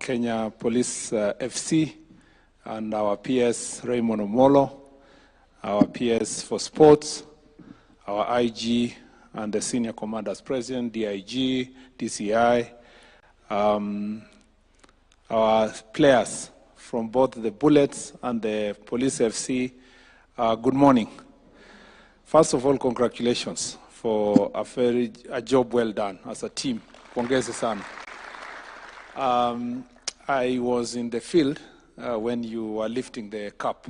Kenya Police FC and our PS Raymond Omolo, our PS for sports, our IG and the senior commanders present, DIG, DCI, our players from both the Bullets and the Police FC, good morning. First of all, congratulations for a job well done as a team. Pongezi sana. I was in the field when you were lifting the cup,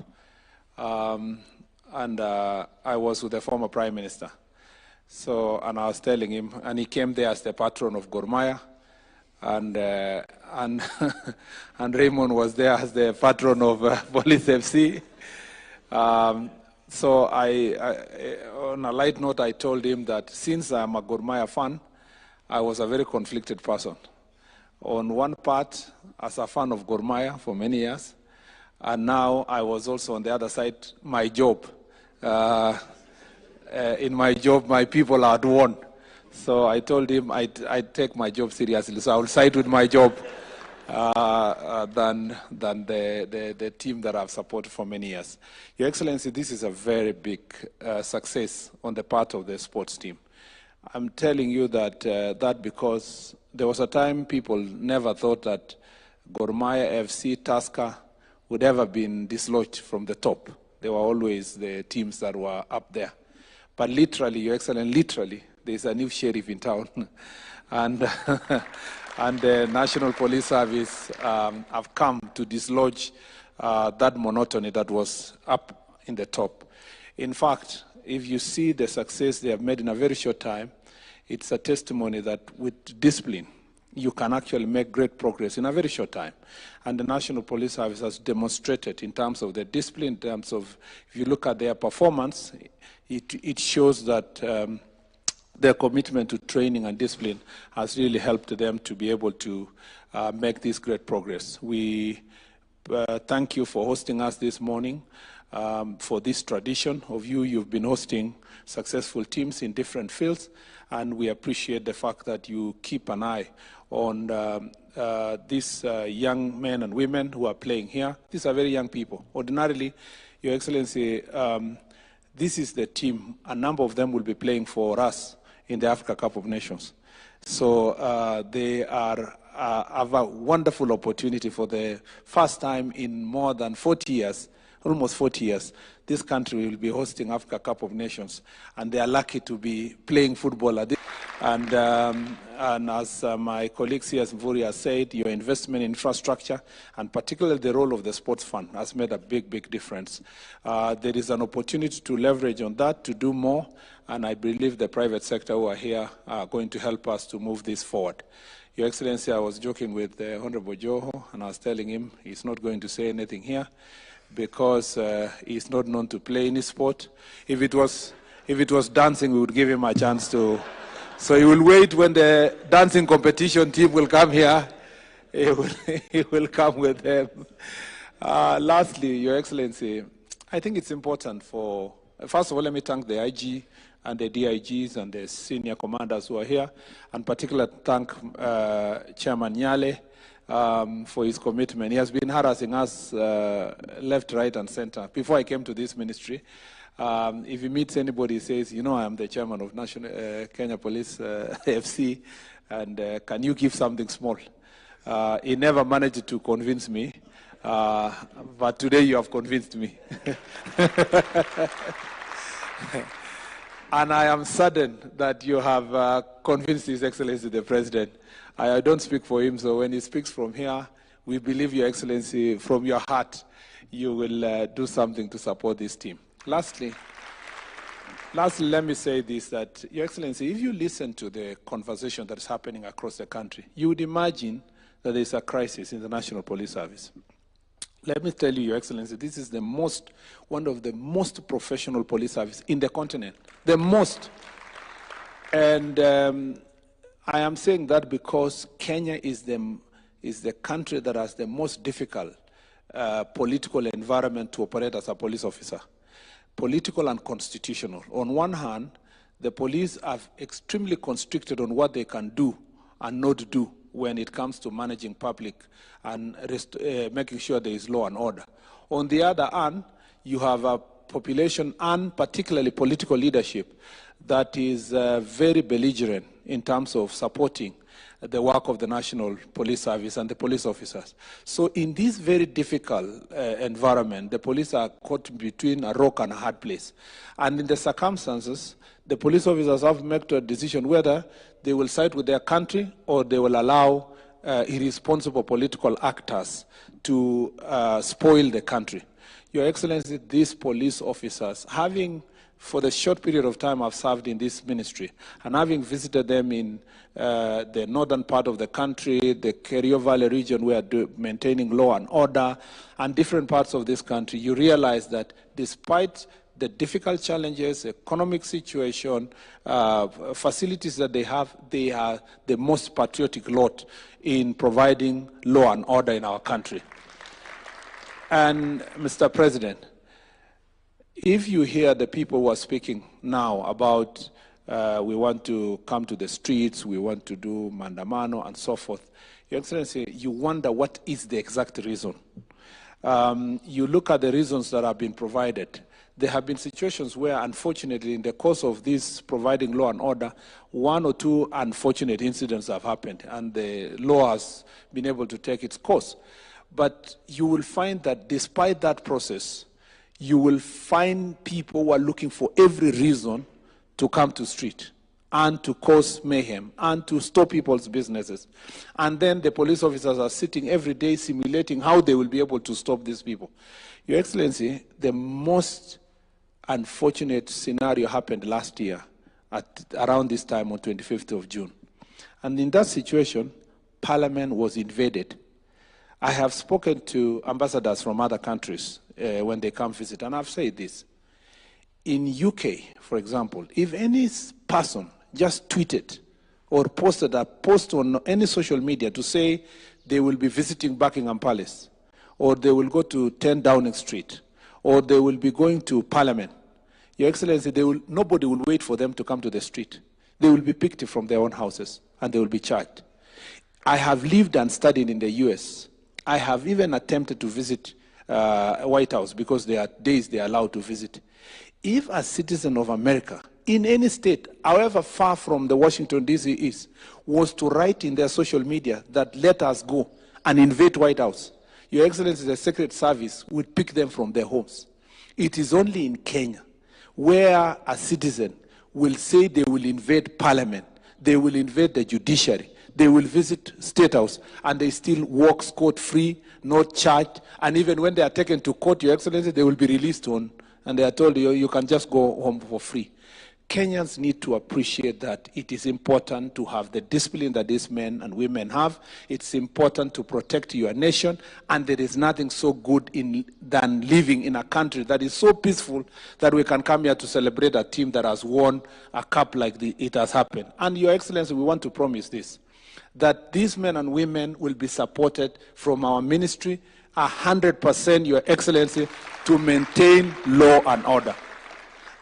and I was with the former Prime Minister. So, and I was telling him, and he came there as the patron of Gor Mahia, and Raymond was there as the patron of Police FC. So on a light note, I told him that since I'm a Gor Mahia fan, I was a very conflicted person. On one part, as a fan of Gor Mahia for many years, and now I was also on the other side, my job. In my job, my people had won. So I told him I'd take my job seriously, so I will side with my job than the team that I've supported for many years. Your Excellency, this is a very big success on the part of the sports team. I'm telling you that because there was a time people never thought that Gor Mahia, FC, Tusker would ever been dislodged from the top. They were always the teams that were up there. But literally, Your Excellency, literally, there's a new sheriff in town. And, and the National Police Service have come to dislodge that monotony that was up in the top. In fact, if you see the success they have made in a very short time, it's a testimony that with discipline, you can actually make great progress in a very short time. And the National Police Service has demonstrated in terms of their discipline, in terms of, if you look at their performance, it shows that their commitment to training and discipline has really helped them to be able to make this great progress. We thank you for hosting us this morning, for this tradition of you've been hosting successful teams in different fields, and we appreciate the fact that you keep an eye on these young men and women who are playing here. These are very young people. Ordinarily, Your Excellency, this is the team. A number of them will be playing for us in the Africa Cup of Nations. So they have a wonderful opportunity for the first time in more than 40 years, almost 40 years. This country will be hosting Africa Cup of Nations, and they are lucky to be playing football at this. And as my colleague C.S. Mvuri has said, your investment in infrastructure, and particularly the role of the sports fund, has made a big, big difference. There is an opportunity to leverage on that, to do more, and I believe the private sector who are here are going to help us to move this forward. Your Excellency, I was joking with Honorable Joho, and I was telling him he's not going to say anything here because he's not known to play any sport. If it was dancing, we would give him a chance to. So he will wait when the dancing competition team will come here. He will come with them. Lastly, Your Excellency, I think it's important for, first of all, let me thank the IG and the DIGs and the senior commanders who are here, and particularly thank Chairman Nyale for his commitment. He has been harassing us left, right, and center. Before I came to this ministry, if he meets anybody, he says, you know, I am the chairman of National Kenya Police FC, and can you give something small? He never managed to convince me, but today you have convinced me. And I am saddened that you have convinced His Excellency the President. I don't speak for him, so when he speaks from here, we believe, Your Excellency, from your heart, you will do something to support this team. Lastly, let me say this, that, Your Excellency, if you listen to the conversation that is happening across the country, you would imagine that there is a crisis in the National Police Service. Let me tell you, Your Excellency, this is one of the most professional police services in the continent. The most. And I am saying that because Kenya is the country that has the most difficult political environment to operate as a police officer. Political and constitutional. On one hand, the police are extremely constricted on what they can do and not do when it comes to managing public and making sure there is law and order. On the other hand, you have a population and particularly political leadership that is very belligerent in terms of supporting the work of the National Police Service and the police officers. So in this very difficult environment, the police are caught between a rock and a hard place. And in the circumstances, the police officers have made a decision whether they will side with their country or they will allow irresponsible political actors to spoil the country. Your Excellency, these police officers, having for the short period of time I've served in this ministry, and having visited them in the northern part of the country, the Kerio Valley region, where maintaining law and order, and different parts of this country, you realize that despite the difficult challenges, economic situation, facilities that they are the most patriotic lot in providing law and order in our country. And Mr. President, if you hear the people who are speaking now about we want to come to the streets, we want to do mandamano and so forth, Your Excellency, you wonder what is the exact reason. You look at the reasons that have been provided. There have been situations where, unfortunately, in the course of this providing law and order, one or two unfortunate incidents have happened, and the law has been able to take its course. But you will find that despite that process, you will find people who are looking for every reason to come to street and to cause mayhem and to stop people's businesses. And then the police officers are sitting every day simulating how they will be able to stop these people. Your Excellency, the most unfortunate scenario happened last year at around this time on 25th of June. And in that situation, Parliament was invaded. I have spoken to ambassadors from other countries when they come visit, and I've said this. In UK, for example, if any person just tweeted or posted a post on any social media to say they will be visiting Buckingham Palace, or they will go to 10 Downing Street, or they will be going to Parliament, Your Excellency, nobody will wait for them to come to the street. They will be picked from their own houses, and they will be charged. I have lived and studied in the US. I have even attempted to visit White House because there are days they are allowed to visit. If a citizen of America, in any state, however far from the Washington, D.C. is, was to write in their social media that let us go and invade White House, Your Excellency, the Secret Service would pick them from their homes. It is only in Kenya where a citizen will say they will invade Parliament, they will invade the judiciary, they will visit State House, and they still walk scot-free, not charged, and even when they are taken to court, Your Excellency, they will be released on, and they are told you can just go home for free. Kenyans need to appreciate that it is important to have the discipline that these men and women have. It's important to protect your nation, and there is nothing so good than living in a country that is so peaceful that we can come here to celebrate a team that has won a cup like it has happened. And Your Excellency, we want to promise this, that these men and women will be supported from our ministry 100%, Your Excellency, to maintain law and order.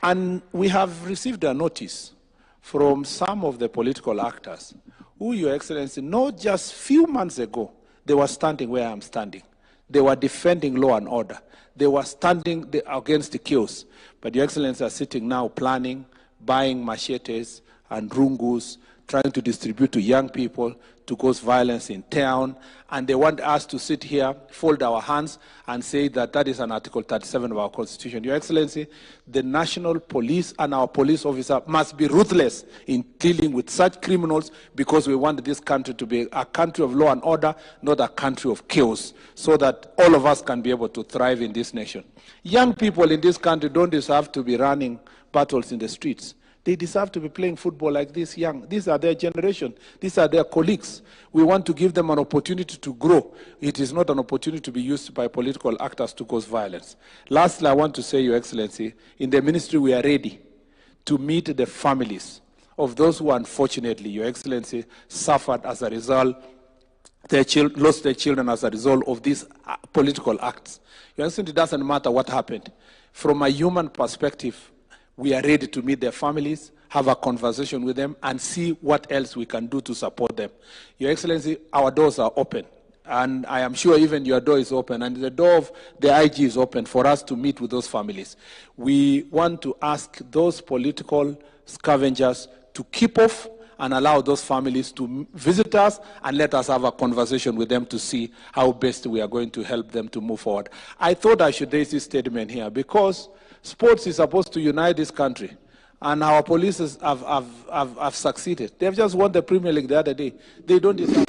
And we have received a notice from some of the political actors who, Your Excellency, not just few months ago, they were standing where I'm standing. They were defending law and order. They were standing against the chaos. But Your Excellency are sitting now planning, buying machetes and rungus, trying to distribute to young people to cause violence in town, and they want us to sit here, fold our hands, and say that that is an Article 37 of our Constitution. Your Excellency, the national police and our police officer must be ruthless in dealing with such criminals, because we want this country to be a country of law and order, not a country of chaos, so that all of us can be able to thrive in this nation. Young people in this country don't deserve to be running battles in the streets. They deserve to be playing football like this young. These are their generation. These are their colleagues. We want to give them an opportunity to grow. It is not an opportunity to be used by political actors to cause violence. Lastly, I want to say, Your Excellency, in the ministry we are ready to meet the families of those who unfortunately, Your Excellency, suffered as a result, lost their children as a result of these political acts. Your Excellency, it doesn't matter what happened. From a human perspective, we are ready to meet their families, have a conversation with them, and see what else we can do to support them. Your Excellency, our doors are open. And I am sure even your door is open, and the door of the IG is open for us to meet with those families. We want to ask those political scavengers to keep off and allow those families to visit us and let us have a conversation with them to see how best we are going to help them to move forward. I thought I should raise this statement here because sports is supposed to unite this country, and our police have succeeded. They've just won the Premier League the other day. They don't deserve...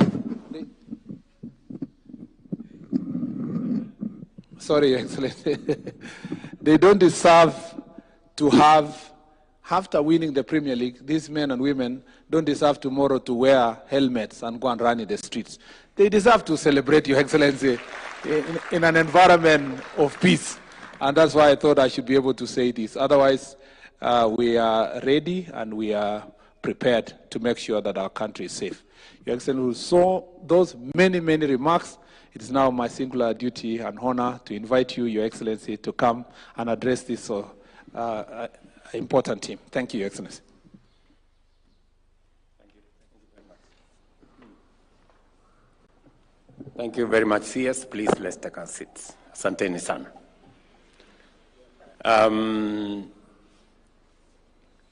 Sorry, Your Excellency. They don't deserve to have, after winning the Premier League, these men and women don't deserve tomorrow to wear helmets and go and run in the streets. They deserve to celebrate, Your Excellency, in an environment of peace. And that's why I thought I should be able to say this. Otherwise, we are ready and we are prepared to make sure that our country is safe. Your Excellency, we saw those many, many remarks. It is now my singular duty and honor to invite you, Your Excellency, to come and address this important team. Thank you, Your Excellency. Thank you very much, CS. Please, let's take our seats. Asanteni sana.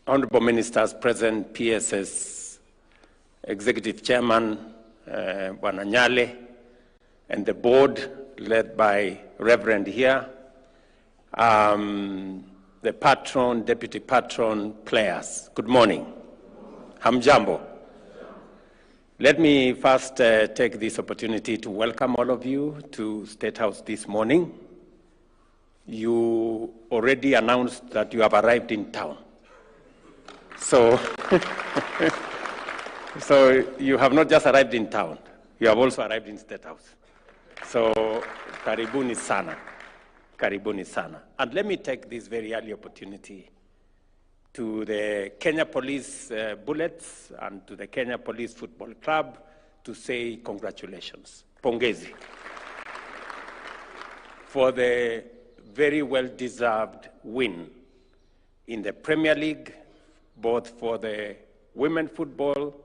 Honorable Ministers present, PSS Executive Chairman, Bwana Nyale, and the board led by Reverend here, the patron, deputy patron, players. Good morning. Hamjambo. Let me first take this opportunity to welcome all of you to State House this morning. You already announced that you have arrived in town. So, so you have not just arrived in town, you have also arrived in State House. So, karibuni sana, karibuni sana. And let me take this very early opportunity to the Kenya Police Bullets and to the Kenya Police Football Club to say congratulations, pongezi, for the very well-deserved win in the Premier League, both for the women football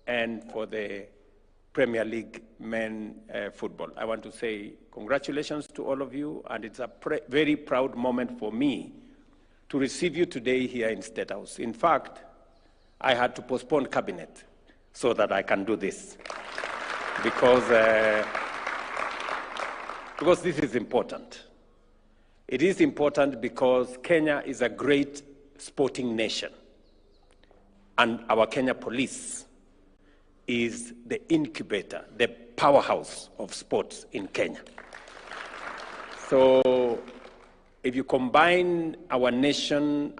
and for the Premier League men football. I want to say congratulations to all of you, and it's a very proud moment for me to receive you today here in State House. In fact, I had to postpone cabinet so that I can do this because this is important. It is important because Kenya is a great sporting nation, and our Kenya Police is the incubator, the powerhouse of sports in Kenya. So if you combine our nation